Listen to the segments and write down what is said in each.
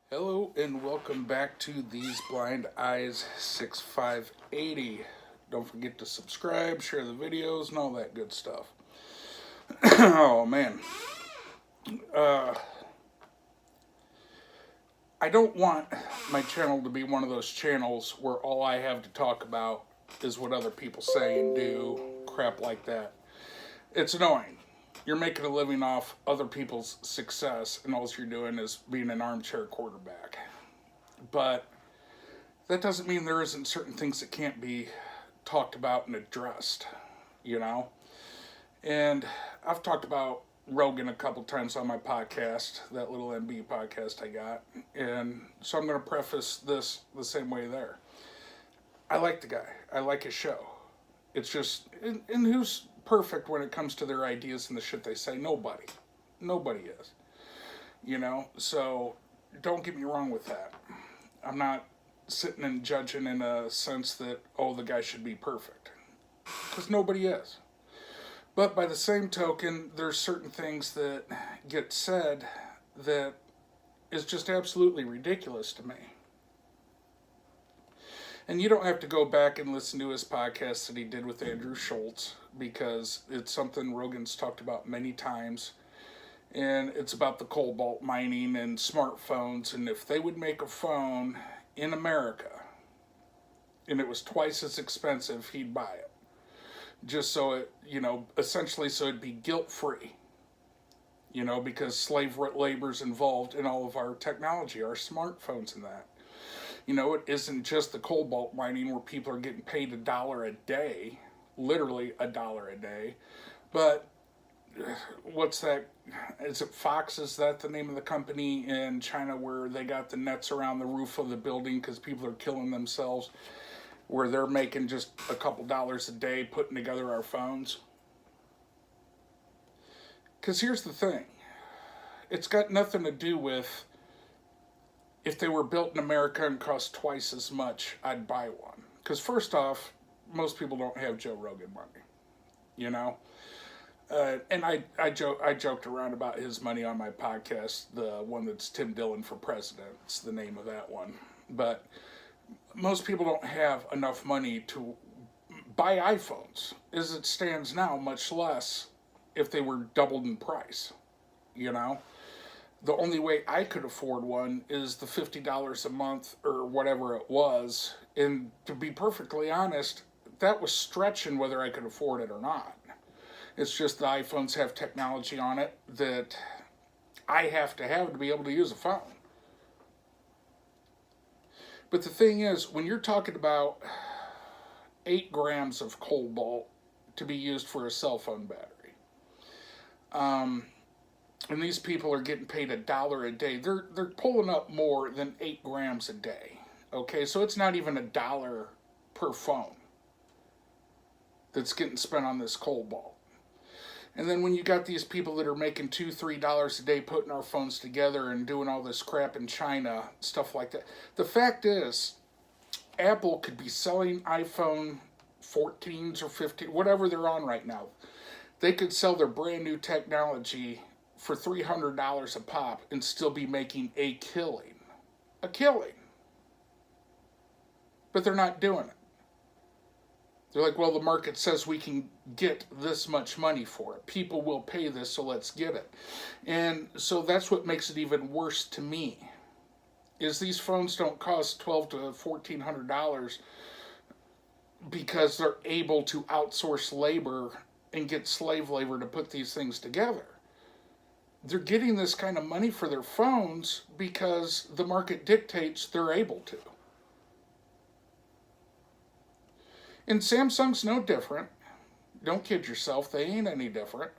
Hello and welcome back to These Blind Eyes 6580. Don't forget to subscribe, share the videos, and all that good stuff. Oh man. Uh, I don't want my channel to be one of those channels where all I have to talk about is what other people say and do, crap like that. It's annoying. You're making a living off other people's success, and all you're doing is being an armchair quarterback. But that doesn't mean there isn't certain things that can't be talked about and addressed, you know? And I've talked about Rogan a couple times on my podcast, that little MB podcast I got. And so I'm going to preface this the same way there. I like the guy, I like his show. It's just, and who's perfect when it comes to their ideas and the shit they say? Nobody. Nobody is. You know? So don't get me wrong with that. I'm not sitting and judging in a sense that, oh, the guy should be perfect. Because nobody is. But by the same token, there's certain things that get said that is just absolutely ridiculous to me. And you don't have to go back and listen to his podcast that he did with Andrew Schultz, because it's something Rogan's talked about many times. And it's about the cobalt mining and smartphones. And if they would make a phone in America and it was twice as expensive, he'd buy it. Just so it, essentially so it'd be guilt-free. Because slave labor's involved in all of our technology, our smartphones and that. It isn't just the cobalt mining where people are getting paid $1 a day, literally $1 a day, but what's that? Is it Fox? Is that the name of the company in China where they got the nets around the roof of the building because people are killing themselves, where they're making just a couple dollars a day putting together our phones? Because here's the thing. It's got nothing to do with if they were built in America and cost twice as much, I'd buy one. Because first off, most people don't have Joe Rogan money, and I joked around about his money on my podcast, the one that's Tim Dillon for President. It's the name of that one. But most people don't have enough money to buy iPhones as it stands now, much less if they were doubled in price, The only way I could afford one is the $50 a month or whatever it was. And to be perfectly honest, that was stretching whether I could afford it or not. It's just the iPhones have technology on it that I have to be able to use a phone. But the thing is, when you're talking about 8 grams of cobalt to be used for a cell phone battery, and these people are getting paid $1 a day, they're pulling up more than 8 grams a day. Okay, so it's not even $1 per phone that's getting spent on this cobalt. And then when you got these people that are making $2, $3 a day putting our phones together and doing all this crap in China, stuff like that. The fact is, Apple could be selling iPhone 14s or 15, whatever they're on right now. They could sell their brand new technology for $300 a pop and still be making a killing. A killing. But they're not doing it. They're like, well, the market says we can get this much money for it. People will pay this, so let's get it. And so that's what makes it even worse to me, is these phones don't cost $1,200 to $1,400 because they're able to outsource labor and get slave labor to put these things together. They're getting this kind of money for their phones because the market dictates they're able to. And Samsung's no different. Don't kid yourself, they ain't any different.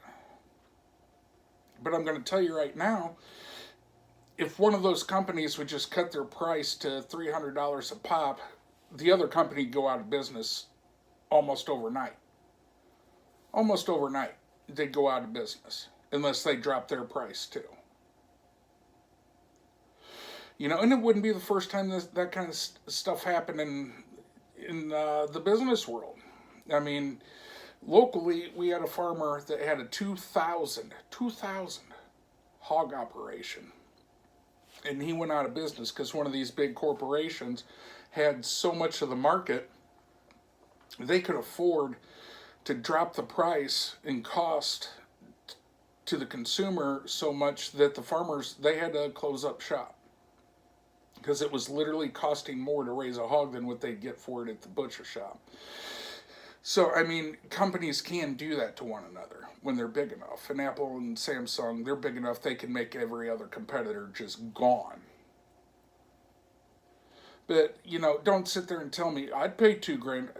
But I'm going to tell you right now, if one of those companies would just cut their price to $300 a pop, the other company would go out of business almost overnight. Almost overnight, they'd go out of business, unless they drop their price too. And it wouldn't be the first time that kind of stuff happened in the business world. I mean, locally, we had a farmer that had a 2,000 hog operation. And he went out of business because one of these big corporations had so much of the market, they could afford to drop the price and cost to the consumer so much that the farmers, they had to close up shop because it was literally costing more to raise a hog than what they'd get for it at the butcher shop. So, I mean, companies can do that to one another when they're big enough. And Apple and Samsung, they're big enough they can make every other competitor just gone. But, you know, don't sit there and tell me I'd pay $2,000.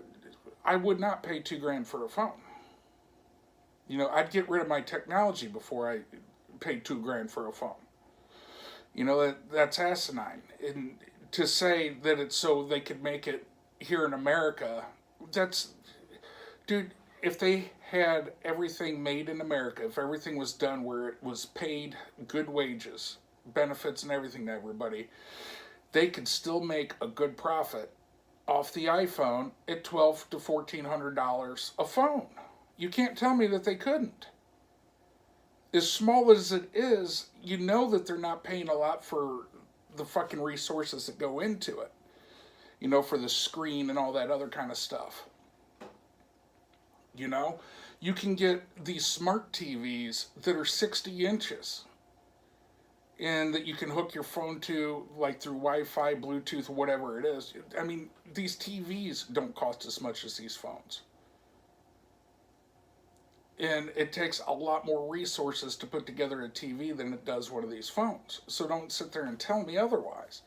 I would not pay $2,000 for a phone. You know, I'd get rid of my technology before I paid $2,000 for a phone. You know, that's asinine. And to say that it's so they could make it here in America, that's, dude, if they had everything made in America, if everything was done where it was paid good wages, benefits and everything to everybody, they could still make a good profit off the iPhone at $1,200 to $1,400 a phone. You can't tell me that they couldn't. As small as it is, you know that they're not paying a lot for the fucking resources that go into it. You know, for the screen and all that other kind of stuff. You know, you can get these smart TVs that are 60 inches and that you can hook your phone to, like through Wi-Fi, Bluetooth, whatever it is. I mean, these TVs don't cost as much as these phones. And it takes a lot more resources to put together a TV than it does one of these phones. So don't sit there and tell me otherwise.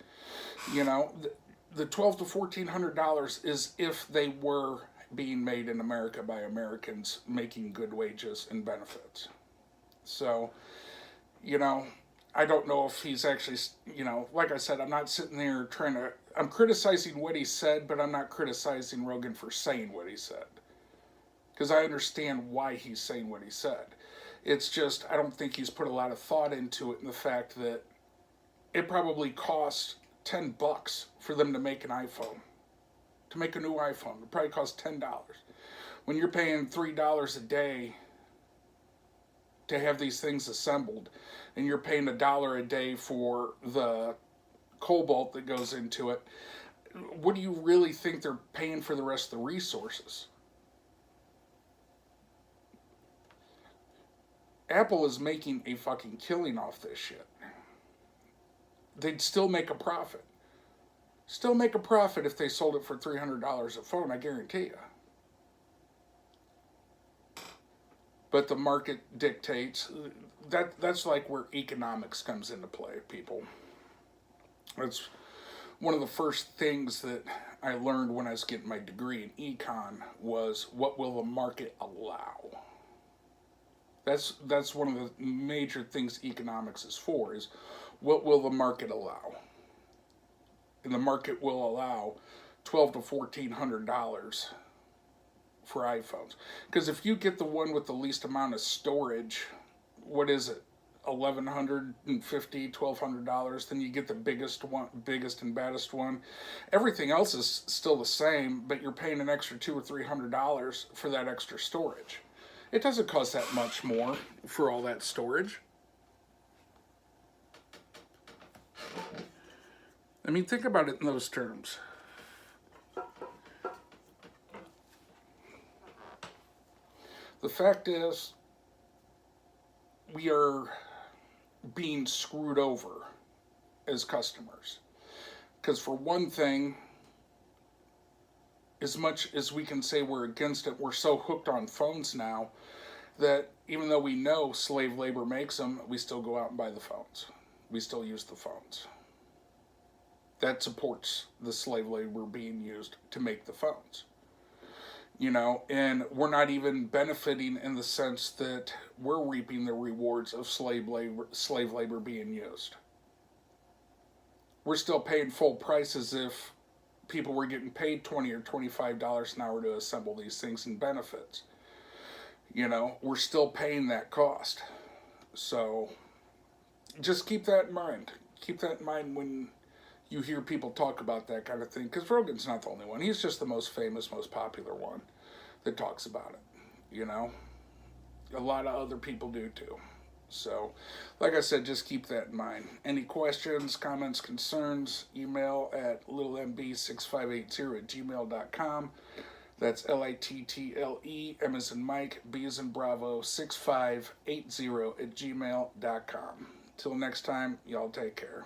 You know, the $1,200 to $1,400 is if they were being made in America by Americans making good wages and benefits. So, you know, I don't know if he's actually, you know, like I said, I'm not sitting there trying to, I'm criticizing what he said, but I'm not criticizing Rogan for saying what he said. Because I understand why he's saying what he said. It's just, I don't think he's put a lot of thought into it in the fact that it probably cost $10 for them to make an iPhone. To make a new iPhone. It probably costs $10. When you're paying $3 a day to have these things assembled, and you're paying $1 a day for the cobalt that goes into it, what do you really think they're paying for the rest of the resources? Apple is making a fucking killing off this shit. They'd still make a profit. Still make a profit if they sold it for $300 a phone, I guarantee you. But the market dictates. That's like where economics comes into play, people. That's one of the first things that I learned when I was getting my degree in econ was, what will the market allow? That's one of the major things economics is for, is what will the market allow? And the market will allow $1,200 to $1,400 for iPhones. Because if you get the one with the least amount of storage, what is it? $1,150, $1,200. Then you get the biggest one, biggest and baddest one. Everything else is still the same, but you're paying an extra $200 or $300 for that extra storage. It doesn't cost that much more for all that storage. I mean, think about it in those terms. The fact is, we are being screwed over as customers. Because for one thing, as much as we can say we're against it, we're so hooked on phones now that even though we know slave labor makes them, we still go out and buy the phones. We still use the phones. That supports the slave labor being used to make the phones. You know, and we're not even benefiting in the sense that we're reaping the rewards of slave labor being used. We're still paying full price as if people were getting paid $20 or $25 an hour to assemble these things and benefits. You know, we're still paying that cost. So just keep that in mind. Keep that in mind when you hear people talk about that kind of thing. Because Rogan's not the only one. He's just the most famous, most popular one that talks about it. You know? A lot of other people do too. So, like I said, just keep that in mind. Any questions, comments, concerns, email at littlemb6580@gmail.com. That's LITTLE, M as in Mike, B as in Bravo, 6580 at gmail.com. Till next time, y'all take care.